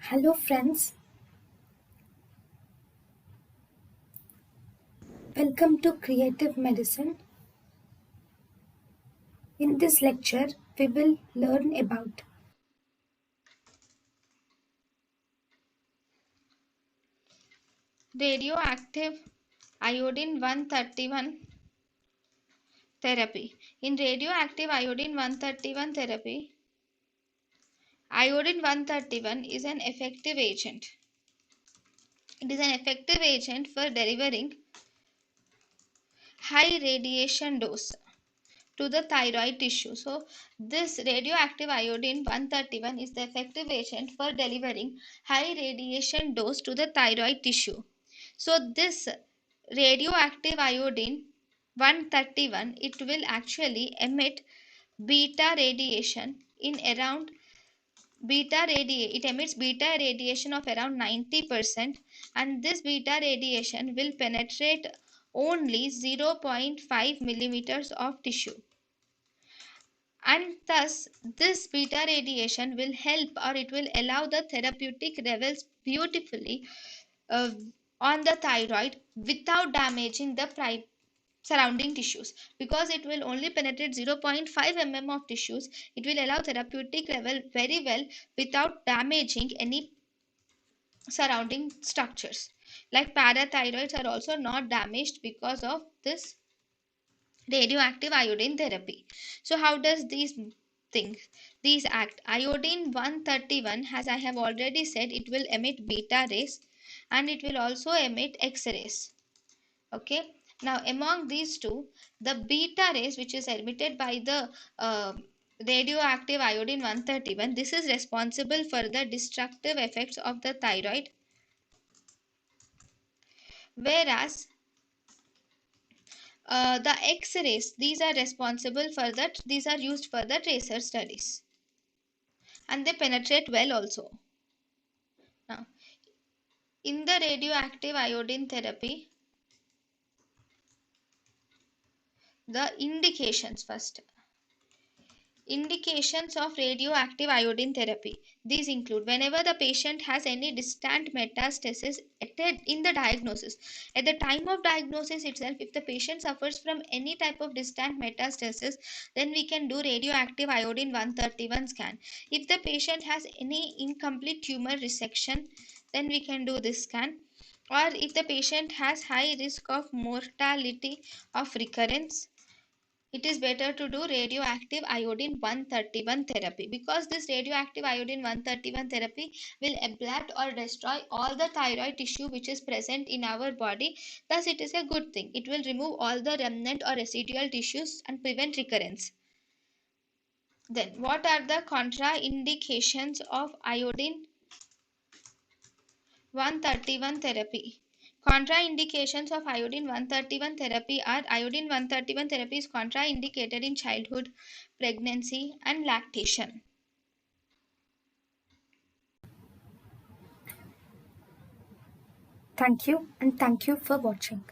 Hello, friends. Welcome to Creative Medicine. In this lecture, we will learn about Radioactive iodine 131 therapy. In radioactive iodine 131 therapy, iodine 131 is an effective agent. It is an effective agent for delivering high radiation dose to the thyroid tissue. So, this radioactive iodine 131 is the effective agent for delivering high radiation dose to the thyroid tissue. So, this radioactive iodine 131 it will actually emit beta radiation in around it emits beta radiation of around 90%, and this beta radiation will penetrate only 0.5 millimeters of tissue, and thus this beta radiation will help, or it will allow the therapeutic levels beautifully uh, on the thyroid without damaging the surrounding tissues, because it will only penetrate 0.5 mm of tissues. It will allow therapeutic level very well without damaging any surrounding structures. Like parathyroids are also not damaged because of this radioactive iodine therapy. So how does things these act? Iodine 131, as I have already said, it will emit beta rays and it will also emit X rays. Okay, now among these two, the beta rays which is emitted by the radioactive iodine 131, this is responsible for the destructive effects of the thyroid, whereas the X-rays, these are responsible for that. These are used for the tracer studies, and they penetrate well also. Now, in the radioactive iodine therapy, the indications first. Indications of radioactive iodine therapy. These include whenever the patient has any distant metastasis in the diagnosis. At the time of diagnosis itself, if the patient suffers from any type of distant metastasis, then we can do radioactive iodine 131 scan. If the patient has any incomplete tumor resection, then we can do this scan. Or if the patient has high risk of mortality of recurrence, it is better to do radioactive iodine 131 therapy, because this radioactive iodine 131 therapy will ablate or destroy all the thyroid tissue which is present in our body. Thus it is a good thing. It will remove all the remnant or residual tissues and prevent recurrence. Then what are the contraindications of iodine 131 therapy? Contraindications of iodine 131 therapy are: iodine 131 therapy is contraindicated in childhood, pregnancy, and lactation. thank you and thank you for watching.